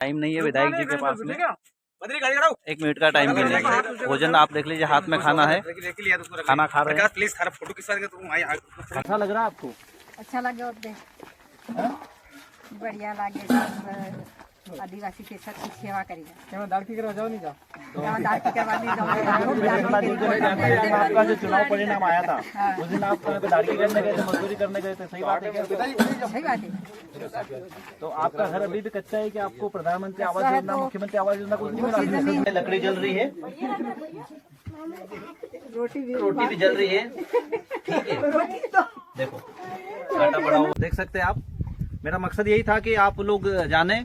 Time नहीं है विधायक जी के पास में, 1 मिनट का टाइम भी नहीं है। भोजन आप देख लीजिए, हाथ में खाना है, खाना खा रहे हैं। प्लीज फोटो अच्छा लग रहा है आपको? अच्छा लगे होते बढ़िया लगे, सब आदिवासी के साथ की सेवा करेगा। दाल की करवा जाओ नहीं जाओ दाल की करवा नहीं जाओ। आपका जो चुनाव परिणाम आया था उस दिन आप दाढ़ी करने गए थे, मजदूरी करने गए थे, सही बात है क्या? सही बात है। तो आपका घर अभी भी कच्चा है कि आपको प्रधानमंत्री आवास योजना, मुख्यमंत्री आवास योजना कुछ नहीं मिला? लकड़ी जल रही है, रोटी भी जल रही है, ठीक है। देखो काटा पड़ा हुआ देख सकते हैं आप। मेरा मकसद यही था कि आप लोग जाने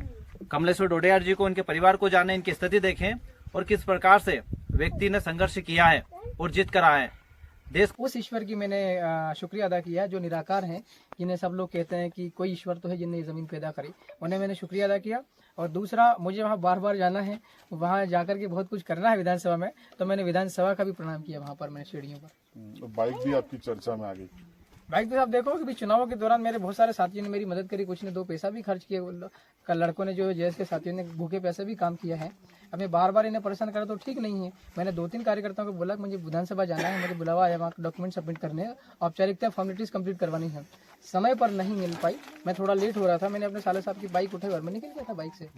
कमलेश्वर डोडियार जी को, उनके परिवार को जाने, इनकी स्थिति देखें और किस प्रकार से व्यक्ति ने संघर्ष किया है और जीत कर आया है। देश उस ईश्वर की मैंने शुक्रिया अदा किया जो निराकार हैं, जिन्हें सब लोग कहते हैं कि कोई ईश्वर तो है जिनने जमीन पैदा करी, उन्हें मैंने शुक्रिया अदा किया। और दूसरा, मुझे वहाँ बार बार जाना है, वहाँ जाकर के बहुत कुछ करना है विधानसभा में, तो मैंने विधानसभा का भी प्रणाम किया वहाँ पर, मैंने सीढ़ियों पर। बाइक भी आपकी चर्चा में आ गई। बाइक तो आप देखो कि चुनावों के दौरान मेरे बहुत सारे साथियों ने मेरी मदद करी, कुछ ने 2 पैसा भी खर्च किए, कल लड़कों ने जो जैसे के साथियों ने भूखे पैसे भी काम किया है। अब मैं बार बार इन्हें परेशान करा तो ठीक नहीं है। मैंने 2-3 कार्यकर्ताओं को बोला कि मुझे विधानसभा जाना है, मुझे बुलावा है, वहाँ डॉक्यूमेंट सबमिट करने हैं, औपचारिकता फॉर्मेलिटीज कंप्लीट करवानी है। समय पर नहीं मिल पाई, मैं थोड़ा लेट हो रहा था। मैंने अपने साले साहब की बाइक उठे और मैं निकल गया था बाइक से।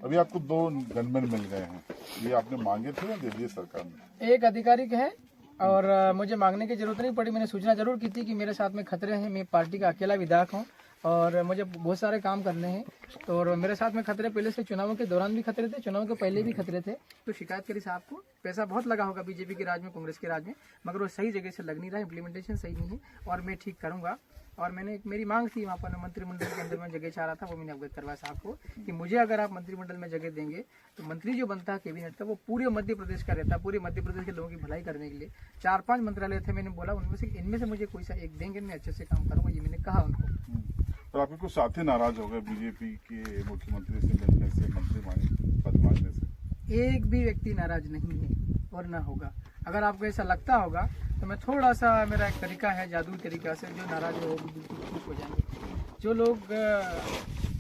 अभी आपको 2 गनमैन मिल गए हैं, ये आपने मांगे थे या दे दिए सरकार ने? एक अधिकारी है और मुझे मांगने की जरूरत नहीं पड़ी। मैंने सूचना जरूर की थी कि मेरे साथ में खतरे हैं, मैं पार्टी का अकेला विधायक हूं और मुझे बहुत सारे काम करने हैं। तो और मेरे साथ में खतरे पहले से, चुनावों के दौरान भी खतरे थे, चुनाव के पहले भी खतरे थे। तो शिकायत करी साहब को, पैसा बहुत लगा होगा बीजेपी के राज में, कांग्रेस के राज में, मगर वो सही जगह से लग नहीं रहा, इम्प्लीमेंटेशन सही नहीं है और मैं ठीक करूंगा। और मैंने मेरी मांग थी वहाँ पर मंत्रिमंडल के अंदर में जगह चाह रहा था, वो मैंने अवगत करवाया साहब को कि मुझे अगर आप मंत्रिमंडल में जगह देंगे तो मंत्री जो बनता है कैबिनेट का वो पूरे मध्य प्रदेश का रहता है, पूरे मध्य प्रदेश के लोगों की भलाई करने के लिए। 4-5 मंत्रालय थे, मैंने बोला उनमें से इनमें से मुझे कोई सा एक देंगे, मैं अच्छे से काम करूंगा, ये मैंने कहा उनको। तो आपके कुछ साथी नाराज हो गए बीजेपी के मुख्यमंत्री से मिलने से, मंत्री पद मांगने से? एक भी व्यक्ति नाराज नहीं है और ना होगा। अगर आपको ऐसा लगता होगा तो मैं थोड़ा सा, मेरा एक तरीका है जादुई तरीका से, जो नाराज हो वो भी बिल्कुल ठीक हो जाएंगे। जो लोग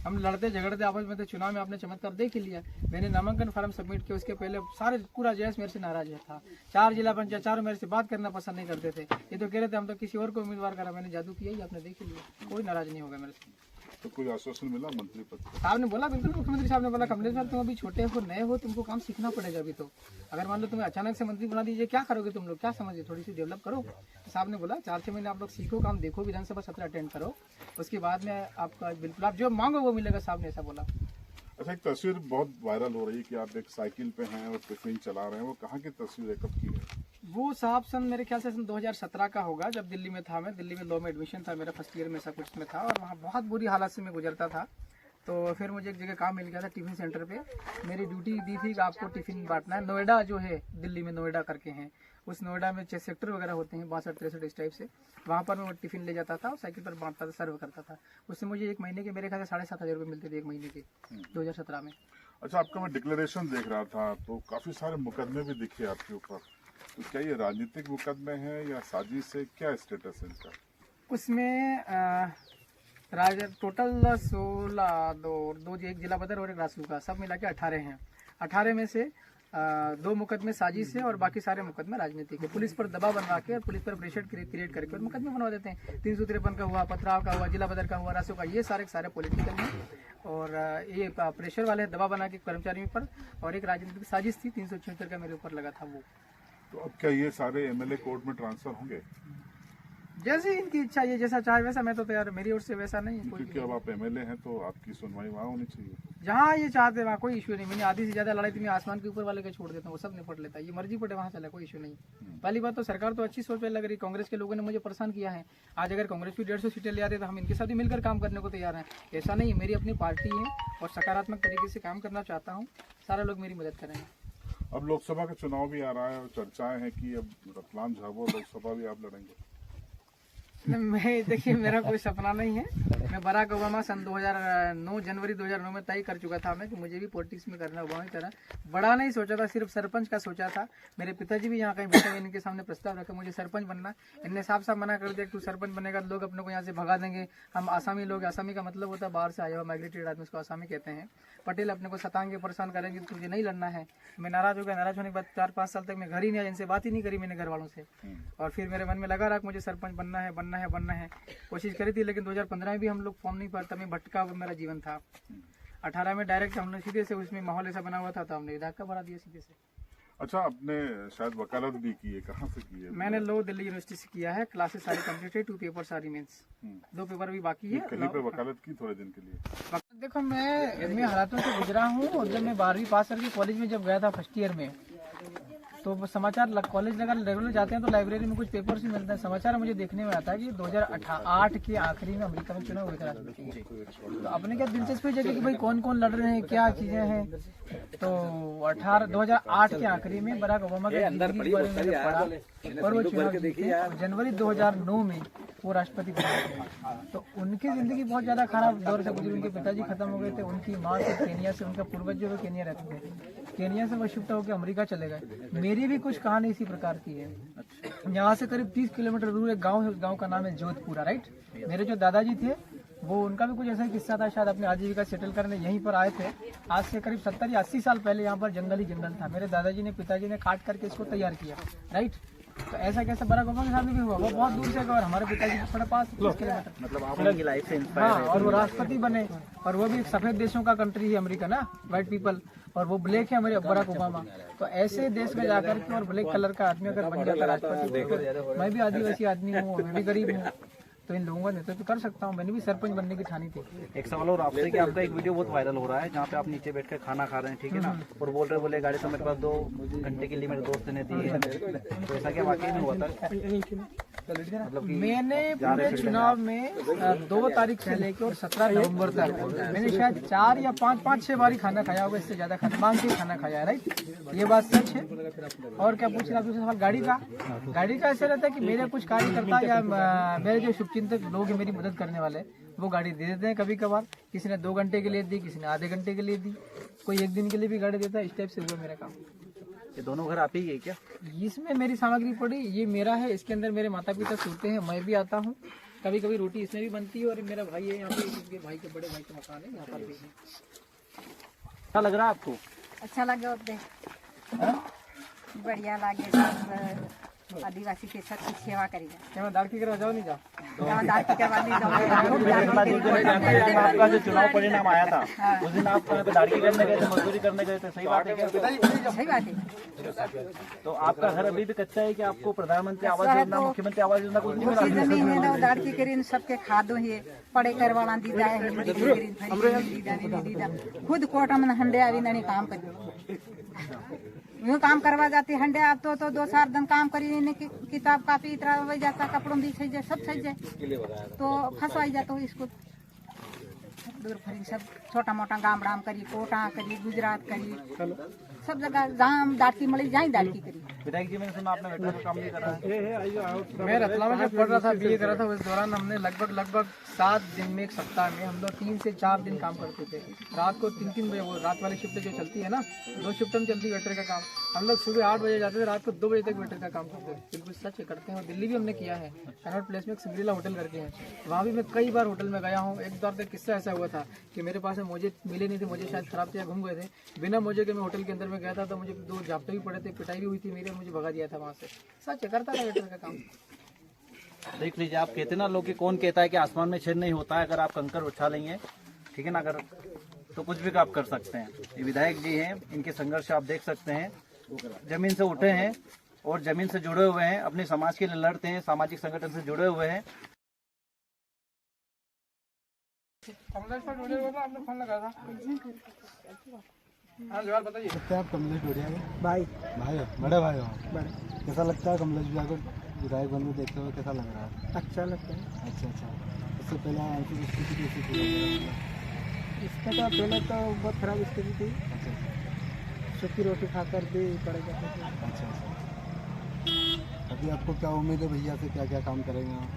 हम लड़ते झगड़ते आपस में थे, चुनाव में आपने चमत्कार देख ही लिया। मैंने नामांकन फॉर्म सबमिट किया, उसके पहले सारे पूरा जयस मेरे से नाराज था। 4 जिला पंचायत, 4 मेरे से बात करना पसंद नहीं करते थे। ये तो कह रहे थे हम तो किसी और को उम्मीदवार करा। मैंने जादू किया ही, आपने देख ही लिया, कोई नाराज नहीं होगा मेरे से। तो कोई आश्वासन मिला मंत्री पद का? साहब ने बोला, बिल्कुल मुख्यमंत्री साहब ने बोला, कमलेश्वर तुम अभी छोटे हो, नए हो, तुमको काम सीखना पड़ेगा अभी तो। अगर मान लो तुम्हें अचानक से मंत्री बना दीजिए, क्या करोगे तुम लोग, क्या समझे, थोड़ी सी डेवलप करो। साहब ने बोला 4-6 महीने आप लोग सीखो, काम देखो, विधानसभा सत्र अटेंड करो, उसके बाद में आपका बिल्कुल आप जो मांगो वो मिलेगा। साहब ने ऐसा बोला। अच्छा, एक तस्वीर बहुत वायरल हो रही है कि आप एक साइकिल पे हैं और टिफिन चला रहे हैं, वो कहाँ की तस्वीर है, कब की है? वो साहब सन मेरे ख्याल से सन 2017 का होगा, जब दिल्ली में था। मैं दिल्ली में लॉ में एडमिशन था मेरा, फर्स्ट ईयर में ऐसा कुछ में था और वहाँ बहुत बुरी हालत से मैं गुजरता था। तो फिर मुझे एक जगह काम मिल गया था टिफिन सेंटर पे। मेरी ड्यूटी दी थी कि आपको टिफिन बांटना है। नोएडा जो है दिल्ली में, नोएडा करके हैं, उस नोएडा में 6 सेक्टर वगैरह होते हैं, 62-63 इस टाइप से। वहाँ पर मैं वो टिफिन ले जाता था और साइकिल पर बांटता था, सर्व करता था। उससे मुझे 1 महीने के मेरे ख्याल से 7,500 रुपये मिलते थे 1 महीने के, 2017 में। अच्छा, आपका मैं डिक्लेरेशन देख रहा था तो काफी सारे मुकदमे भी दिखे आपके ऊपर, तो क्या ये राजनीतिक मुकदमे हैं या साजिश है, क्या स्टेटस है इनका? उसमें टोटल 16, 2 एक जिला बदर और एक रासू का, सब मिला के 18 हैं। 18 में से 2 मुकदमे साजिश है और बाकी सारे मुकदमे राजनीतिक है। पुलिस पर दबाव बनवा के और पुलिस पर प्रेशर क्रिएट करके और मुकदमे बनवा देते हैं। 353 का हुआ, पथराव का हुआ, जिला बदर का हुआ, रासू का, ये सारे पॉलिटिकल हैं। और ये प्रेशर वाले दबाव बना के कर्मचारियों पर, और एक राजनीतिक साजिश थी 376 का मेरे ऊपर लगा था वो। तो अब क्या ये सारे एमएलए कोर्ट में ट्रांसफर होंगे? जैसे इनकी इच्छा, ये जैसा चाहे वैसा, मैं तो तैयार, मेरी ओर से वैसा नहीं है कोई। क्योंकि अब आप एमएलए हैं तो आपकी सुनवाई वहाँ होनी चाहिए। जहाँ ये चाहते हैं वहाँ कोई इशू नहीं। मैंने आधी से ज्यादा लड़ाई थी मैं आसमान के ऊपर वाले के छोड़ देता हूँ, वो सब निपट लेता है। ये मर्जी पड़े वहाँ चला, कोई इशू नहीं। पहली बात तो सरकार तो अच्छी सोच पे लग रही। कांग्रेस के लोगों ने मुझे परेशान किया है। आज अगर कांग्रेस भी 150 सीटें ले आते तो हम इनके साथ ही मिलकर काम करने को तैयार हैं। ऐसा नहीं, मेरी अपनी पार्टी है और सकारात्मक तरीके से काम करना चाहता हूँ। सारे लोग मेरी मदद करेंगे। अब लोकसभा का चुनाव भी आ रहा है और चर्चाएं हैं कि अब रतलाम झाबुआ लोकसभा भी आप लड़ेंगे। मैं देखिए मेरा कोई सपना नहीं है। मैं बराक ओबामा सन 2009 जनवरी 2009 में तय कर चुका था मैं कि मुझे भी पॉलिटिक्स में करना ओबामा की तरह। बड़ा नहीं सोचा था, सिर्फ सरपंच का सोचा था। मेरे पिताजी भी यहाँ कहीं बैठे हुए, इनके सामने प्रस्ताव रखा मुझे सरपंच बनना। इनने साफ साफ मना कर दिया, तू सरपंच बनेगा तो लोग अपने को यहाँ से भगा देंगे। हम आसामी लोग, आसामी का मतलब होता है बाहर से आया हुआ माइग्रेटेड आदमी, उसको आसामी कहते हैं। पटेल अपने को सताएंगे, परेशान करेंगे, तुझे नहीं लड़ना है। मैं नाराज हो गया। नाराज होने के बाद 4-5 साल तक मैं घर ही नहीं आया, इनसे बात ही नहीं करी मैंने घर वालों से। और फिर मेरे मन में लगा रहा कि मुझे सरपंच बनना है, बनना है, बनना है। कोशिश करी थी, लेकिन 2015 में भी हम लोग फॉर्म नहीं पाता, मैं भटका हुआ मेरा जीवन था। 18 में डायरेक्ट हमने सीधे से, उसमें माहौल ऐसा बना हुआ था तो हमने विधायक का भरा दिया सीधे से। अच्छा, आपने शायद वकालत भी की है, कहाँ से की है? मैंने लॉ दिल्ली यूनिवर्सिटी से किया है। क्लासेस सारी कंप्लीट है, 2 पेपर सारी मेंस, 2 पेपर भी बाकी है। कहीं पे वकालत की थोड़े दिन के लिए? देखो मैं इनमें हालातों से गुजरा हूँ। और जब मैं 12वीं पास करके कॉलेज में जब गया था फर्स्ट ईयर में, तो समाचार कॉलेज लगा रेगुलर जाते हैं तो लाइब्रेरी में कुछ पेपर्स भी मिलते हैं। समाचार मुझे देखने में आता है कि 2008 के आखिरी में अमेरिका में चुनाव हुए थे राष्ट्रपति के। तो अपने क्या दिलचस्पी जगह कि भाई कौन कौन लड़ रहे हैं, क्या चीजें हैं। तो 2008 के आखिरी में बराक ओबामा के जिंदगी के बारे में मैंने पढ़ा और वो चुनाव जीते। और जनवरी 2009 में वो राष्ट्रपति बने। तो उनकी जिंदगी बहुत ज्यादा खराब दौर से गुजरी। उनके पिताजी खत्म हो गए थे, उनकी माँ से केनिया से, उनका पूर्वज जो केनिया रहते थे, केनिया से वो शिफ्ट होकर अमेरिका चले गए। मेरी भी कुछ कहानी इसी प्रकार की है। यहाँ से करीब 30 किलोमीटर दूर एक गांव है, उस गांव का नाम है जोधपुरा, राइट। मेरे जो दादाजी थे वो, उनका भी कुछ ऐसा ही किस्सा था, शायद अपने आजीविका सेटल करने यहीं पर आए थे। आज से करीब 70 या 80 साल पहले यहाँ पर जंगल ही जंगल था। मेरे दादाजी ने, पिताजी ने काट करके इसको तैयार किया, राइट। तो ऐसा कैसा बराक ओबामा के साथ भी हुआ। वो बहुत दूर से गए और हमारे पिताजी के थोड़ा पास 30 किलोमीटर, मतलब आप उनकी लाइफ से इंस्पायर हाँ। और वो राष्ट्रपति बने, और वो भी एक सफेद देशों का कंट्री है अमेरिका ना, व्हाइट पीपल, और वो ब्लैक है हमारे बराक ओबामा। तो ऐसे देश में जाकर के और ब्लैक कलर का आदमी अगर बन जाता राष्ट्रपति, तो मैं भी आदिवासी आदमी हूँ, मैं भी गरीब हूँ, तो इन लोगों का नेतृत्व कर सकता हूँ। मैंने भी सरपंच बनने की ठानी थी। एक सवाल और आपसे कि आपका एक वीडियो बहुत वायरल हो रहा है जहाँ पे आप नीचे बैठ कर खाना खा रहे हैं, ठीक है ना, और बोले गाड़ी तो मेरे पास 2 घंटे के लिए मेरे दोस्त ने दी है। तो ऐसा क्या वाकई में हुआ था? मतलब मैंने पूरे चुनाव में 2 तारीख से लेकर और 17 नवंबर तक मैंने शायद 4 या 5-6 बारी खाना खाया होगा, इससे ज्यादा खाना मांग के खाना खाया है, राइट। ये बात सच है। और क्या पूछ रहा दूसरा सवाल, गाड़ी का ऐसा रहता है कि मेरे कुछ कार्यकर्ता या मेरे जो शुभचिंतक लोग हैं, मेरी मदद करने वाले, वो गाड़ी दे देते हैं कभी कभार। किसी ने 2 घंटे के लिए दी, किसी ने आधे घंटे के लिए दी, कोई 1 दिन के लिए भी गाड़ी देता है। इस टाइप से हुआ मेरा काम। ये दोनों घर आप ही है क्या? इसमें मेरी सामग्री पड़ी, ये मेरा है। इसके अंदर मेरे माता पिता सोते हैं, मैं भी आता हूँ। कभी कभी रोटी इसमें भी बनती है। और मेरा भाई है यहाँ पे, इसके भाई के बड़े भाई का मकान है यहाँ पर भी। अच्छा लग रहा है आपको? अच्छा लगे होते, बढ़िया लगे। सब आदिवासी के साथ कुछ सेवा करेगा। क्या मैं दाल की करवा जाओ, नहीं जाओ? दाल की करवा दी जाओ। आपका जो चुनाव परिणाम आया था उस दिन आप दाढ़ी करने गए थे, मजदूरी करने गए थे, सही बात है क्या? सही बात है। तो आपका घर अभी भी कच्चा है कि आपको प्रधानमंत्री आवास योजना, मुख्यमंत्री आवास योजना कुछ नहीं उसी मिला? जमीन है ना, दाल की करीन सबके खादो है, पड़े करवाना दी जाए है, खुद कोर्ट में हंडे आवी नहीं काम कर यूँ काम करवा जाते हंडे। आप तो 2-4 दिन काम करी, किताब कापी इतना हो जाता, कपड़ों भी सही जाए, सब सही जाए, तो फंसवाई जाता हो इसको। दूर फरी सब छोटा मोटा गाम डाम करी, कोटा करी, गुजरात करी, सब जगह जहाँ हम डाटकी मिली जाए डाटकी करी। विधायक जी, मैंने सुना आपने वेटर का काम नहीं करा है? मैं रतलाम में जब पढ़ रहा था, BA कर रहा था, उस दौरान हमने लगभग 7 दिन में, एक सप्ताह में हम लोग 3 से 4 दिन काम करते थे। रात को 3-3 बजे, वो रात वाली शिफ्ट जो चलती है ना, 2 शिफ्ट में चलती है वेटर का काम। हम लोग सुबह 8 बजे जाते थे, रात को 2 बजे तक वेटर का काम करते थे। बिल्कुल सच करते हैं। और दिल्ली भी हमने किया है, कनॉट प्लेस में एक सिंगरीला होटल करके है, वहाँ भी मैं कई बार होटल में गया हूँ। एक बार किस्सा ऐसा हुआ था कि मेरे पास मोजे मिले नहीं थे, मुझे शायद खराब थे या घूम गए थे। बिना मोजे के मैं होटल के अंदर में गया था, तो मुझे 2 जाप्ते भी पड़े थे, पिटाई भी हुई थी मेरी, मुझे भगा दिया था वहाँ से। सच करता था वेटर का काम। देख लीजिए, आप कहते ना लोग कि कौन कहता है कि आसमान में छेद नहीं होता है, अगर आप कंकर उछा लेंगे, ठीक है ना, अगर तो कुछ भी आप कर सकते हैं। ये विधायक जी हैं, इनके संघर्ष आप देख सकते हैं। जमीन से उठे हैं और जमीन से जुड़े हुए हैं, अपने समाज के लिए लड़ते हैं, सामाजिक संगठन से जुड़े हुए हैं। आपने फोन लगा था? हाँ जवाब बताइए। आप कमलेश डोडिया के भाई हो, बड़े भाई हो। कैसा लगता है कमलेश भैया को विधायक बनने देखते हुए, कैसा लग रहा है? अच्छा लगता है। अच्छा। इससे पहले आर्थिक स्थिति कैसी थी? इसका तो पहले तो बहुत खराब स्थिति थी। अच्छा। सूखी रोटी खाकर भी पड़ जाते थे। अच्छा। अभी आपको क्या उम्मीद है भैया से, क्या क्या काम करेंगे आप?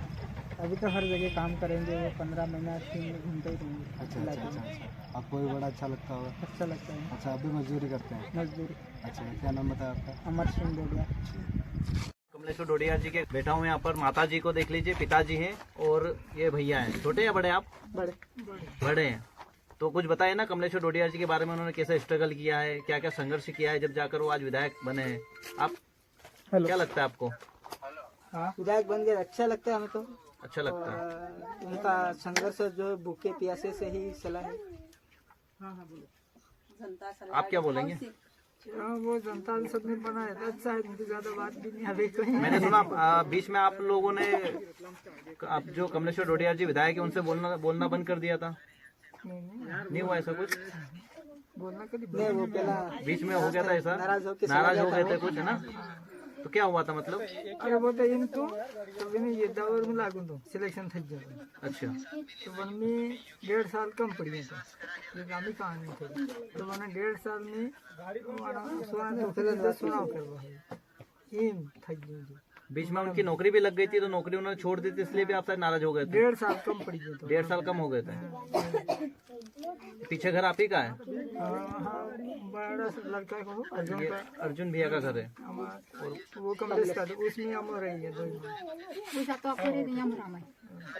अभी तो हर जगह काम करेंगे, वो 15 महीना 3 में घूमते ही रहेंगे। अच्छा आपको भी बड़ा अच्छा लगता होगा। अच्छा लगता है। अच्छा आप भी मजदूरी करते हैं। मजदूरी। अच्छा क्या नाम बताया आपका? अमर सिंह डोडिया। कमलेश्वर डोडिया जी के बैठा हूँ यहाँ पर, माता जी को देख लीजिए, पिताजी हैं और ये भैया हैं। छोटे या बड़े आप? बड़े। बड़े हैं। तो कुछ बताइए ना कमलेश्वर डोडिया जी के बारे में, उन्होंने कैसे स्ट्रगल किया है, क्या क्या संघर्ष किया है जब जाकर वो आज विधायक बने हैं। आप क्या लगता है आपको? हाँ, विधायक बन गए, अच्छा लगता है हमें तो। अच्छा लगता है। उनका संघर्ष जो भूखे प्यासे से ही चला है। आप क्या बोलेंगे? वो जनता सब में बनाया था, अच्छा है, मुझे ज्यादा बात भी नहीं अभी कोई। मैंने सुना बीच में आप लोगों ने आप जो कमलेश्वर डोडिया जी विधायक है उनसे बोलना बंद कर दिया था। नहीं हुआ ऐसा कुछ? बोलना कभी नहीं, वो पहला बीच में हो गया था ऐसा, नाराज हो गए थे कुछ, है ना? तो क्या हुआ था मतलब? अरे बोलते इन तो ये दौर में लागू तो सिलेक्शन थक जाता। अच्छा। तो वन में 1.5 साल कम पड़ी है, तो ये गामी कहानी थी। तो मैंने 1.5 साल में सुनाव करवा थक गई। बीच में उनकी नौकरी भी लग गई थी, तो नौकरी उन्होंने छोड़ दी थी, इसलिए भी आप शायद नाराज हो गए थे। 1.5 साल कम पड़ी है। 1.5 साल कम हो गए थे। पीछे घर आप ही का है? बड़ा लड़का को अर्जुन ये का, अर्जुन भैया का घर है। और वो कमलेश का, तो उसमें हम रही है।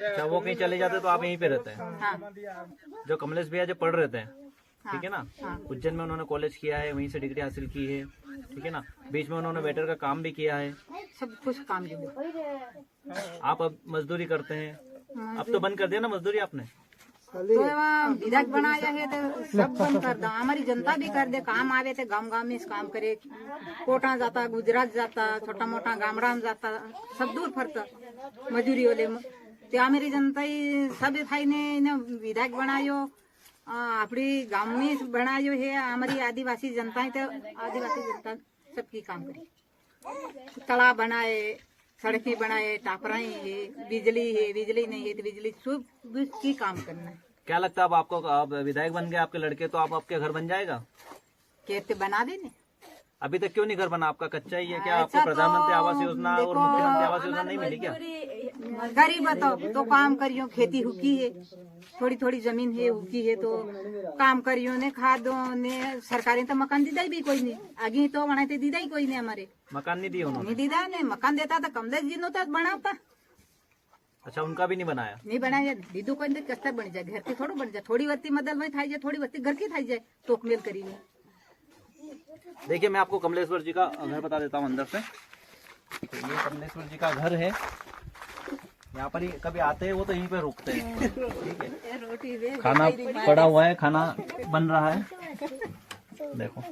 अच्छा, वो कहीं चले जाते तो आप यहीं पे रहते हैं? जो कमलेश भैया जो पढ़ रहे थे, ठीक है ना, उज्जैन में उन्होंने कॉलेज किया है, वहीं से डिग्री हासिल की है, ठीक है ना। बीच में उन्होंने वेटर का काम भी किया है, सब कुछ काम किया। आप अब मजदूरी करते हैं। अब तो बंद कर दिया ना मजदूरी आपने? तो विधायक बनाया है तो सब बंद कर दो, हमारी जनता भी कर दे। काम आवे थे गांव गांव में काम करे, कोटा जाता, गुजरात जाता, छोटा मोटा गामड़ा में जाता, सब दूर फरता मजूरी वाले। तो हमारी जनता ही सब भाई ने विधायक बनायो, अपनी गांव में बनायो है। हमारी आदिवासी जनता है, तो आदिवासी जनता सबकी काम करे, तालाब बनाए, सड़कें बनाए, टापराएं है, बिजली है, बिजली नहीं है तो बिजली, सब की काम करना है। क्या लगता है अब आपको, अब विधायक बन गए आपके लड़के, तो आप आपके घर बन जाएगा? कहते बना देने। अभी तक क्यों नहीं घर बना आपका? कच्चा ही है क्या? अच्छा, आपको प्रधानमंत्री तो आवास योजना और देखो, मुख्यमंत्री आवास योजना नहीं मिली क्या? गरीब तो काम करियो, खेती हुकी है, थोड़ी थोड़ी जमीन है हुकी है, तो काम करियो ने, खादो ने। सरकारी तो मकान दीदा ही भी कोई नहीं, आगे तो बनाते दीदा ही कोई नहीं। हमारे मकान नहीं दिए उन्होंने? नहीं दीदा ने, मकान देता था कमलेश जी नो तो बनाता। अच्छा, उनका भी नहीं बनाया? नहीं बनाया, दीदू को कस्तर बन जाए, घर की थोड़ा बन जाए, थोड़ी वस्ती मदल में थाई जाए, थोड़ी वस्ती घर की थाई जाए, तो मेल करी नहीं। देखिए, मैं आपको कमलेश्वर जी का घर बता देता हूँ अंदर से। तो ये कमलेश्वर जी का घर है। यहाँ पर ही कभी आते हैं वो तो यहीं पे रुकते हैं, ठीक है। खाना पड़ा हुआ है, खाना बन रहा है। देखो,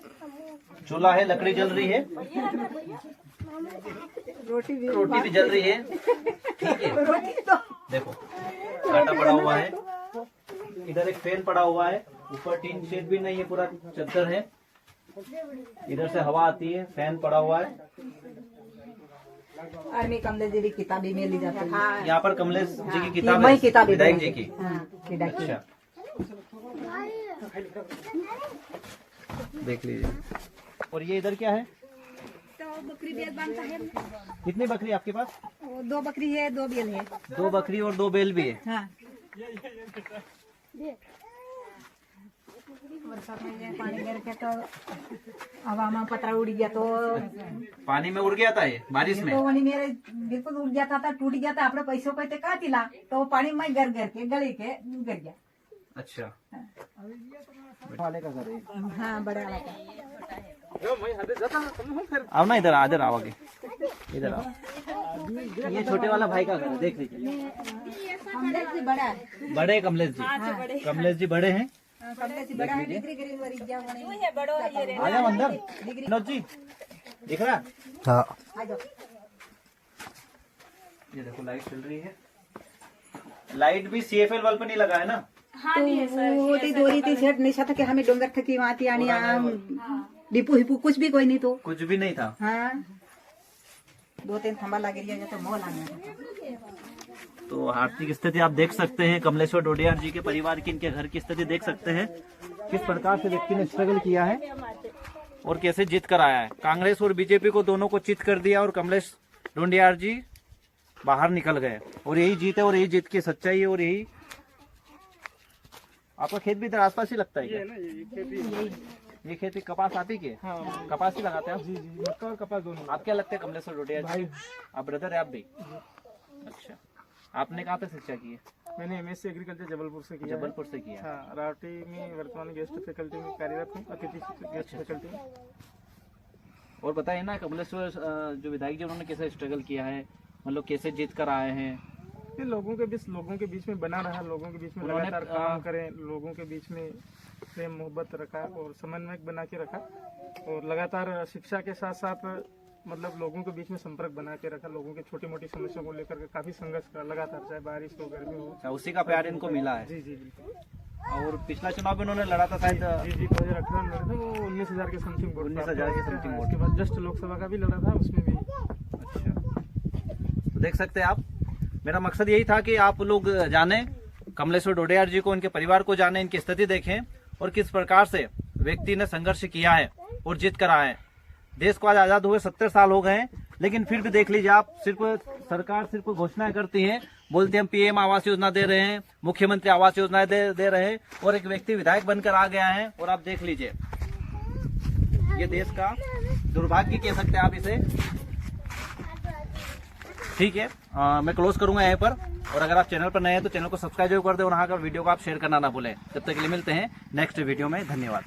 चूल्हा है, लकड़ी जल रही है, रोटी भी जल रही है, ठीक है। देखो, आटा पड़ा हुआ है, इधर एक फैन पड़ा हुआ है, ऊपर टीन शेड भी नहीं है, पूरा चद्दर है। इधर से हवा आती है, फैन पड़ा हुआ है। आर्मी कमलेश जी की किताबें में ली जाती है। यहाँ पर कमलेश जी की किताब वही है, किताब विधायक जी की। अच्छा, देख लीजिए। और ये इधर क्या है? तो बकरी बेल बनता है। कितनी बकरी आपके पास? 2 बकरी है, 2 बेल है। 2 बकरी और 2 बैल भी है। हाँ। बरसात में पानी गिर के तो हवा में पतरा उड़ गया, तो पानी में उड़ गया था ये बारिश में? तो वही मेरे बिल्कुल उड़ गया था, टूट गया था। अपने पैसों पे तो कहा तिला, तो पानी में गिर के गली के गिर गया। अच्छा, वाले का घर है। हाँ, बड़े वाला का। आओ ना, इधर इधर आओ, आगे इधर आओ। ये छोटे वाला भाई का घर है, देख लीजिए। कमलेश जी बड़ा है। बड़े कमलेश जी, कमलेश जी बड़े हैं। कमलेश जी बड़ा है, डिग्री करी वरी जा होने। आ जाओ अंदर। विनोद जी, दिख रहा? हाँ। आ जाओ। ये देखो, लाइट चल रही है। लाइट भी CFL बल्ब नहीं लगा है ना? तो वो दोरी थी सेट नहीं था कि हमें डोंगर थकी वहाँ थी आनी, डिपू हिपू कुछ भी कोई नहीं। तो कुछ भी नहीं था। हाँ, 2-3 खंबा लग रही है, तो मोह लगना। तो आर्थिक स्थिति आप देख सकते हैं, कमलेश्वर डोडिया जी के परिवार की, इनके घर की स्थिति देख सकते हैं, किस प्रकार से व्यक्ति ने स्ट्रगल किया है और कैसे जीत कर आया है। कांग्रेस और बीजेपी को दोनों को चित कर दिया, और कमलेश डोडिया जी बाहर निकल गए, और यही जीत है, और यही जीत की सच्चाई है। और यही आपका खेत भी इधर आसपास ही लगता है क्या? ये खेती कपास आप ही के? हाँ, कपास ही लगाते हैं आप? जी जी, मक्का और कपास दोनों। आप क्या लगते हैं कमलेश्वर डोडिया जी? भाई। आप ब्रदर है आप भी? अच्छा, आपने कहाँ तक शिक्षा की है? मैंने एमएससी एग्रीकल्चर जबलपुर से किया है। जबलपुर से किया। हाँ, रावटी में वर्तमान गेस्ट फैकल्टी में कार्यरत हूँ, अतिथि गेस्ट फैकल्टी में। और बताइए ना, कमलेश्वर जो विधायक जी उन्होंने कैसे स्ट्रगल किया है, मतलब कैसे जीत कर आए हैं? ये लोगों के बीच में बना रहा, लोगों के बीच में उन्होंने, लगातार काम करें, लोगों के बीच में प्रेम मोहब्बत रखा और समन्वय बना के रखा, और लगातार शिक्षा के साथ साथ मतलब लोगों के बीच में संपर्क बना के रखा, लोगों की छोटी मोटी समस्याओं को लेकर के काफी संघर्ष करा लगातार, चाहे बारिश हो गर्मी हो। अच्छा, उसी का प्यार इनको मिला है। जी जी बिल्कुल। और पिछला चुनाव भी उन्होंने लड़ा था शायद? जी जी, 2018 में लड़ा था, वो 19,000 के समथिंग वोट। 19,000 के समथिंग वोट। उसके बाद जस्ट लोकसभा का भी लड़ा था, उसमें भी। अच्छा, तो देख सकते हैं आप, मेरा मकसद यही था कि आप लोग जाने कमलेश्वर डोडिया जी को, उनके परिवार को जाने, इनकी स्थिति देखें और किस प्रकार से व्यक्ति ने संघर्ष किया है और जीत कर आए। देश को आज आजाद हुए 70 साल हो गए हैं, लेकिन फिर भी देख लीजिए आप, सरकार सिर्फ घोषणाएं करती है, बोलते हैं हम पीएम आवास योजना दे रहे हैं, मुख्यमंत्री आवास योजना दे रहे हैं, और एक व्यक्ति विधायक बनकर आ गया है। और आप देख लीजिए, ये देश का दुर्भाग्य कह सकते हैं आप इसे। ठीक है, मैं क्लोज करूंगा यहीं पर। और अगर आप चैनल पर नए हैं तो चैनल को सब्सक्राइब जरूर कर दें, और हाँ, अगर वीडियो को आप शेयर करना ना भूलें। तब तक के लिए मिलते हैं नेक्स्ट वीडियो में। धन्यवाद।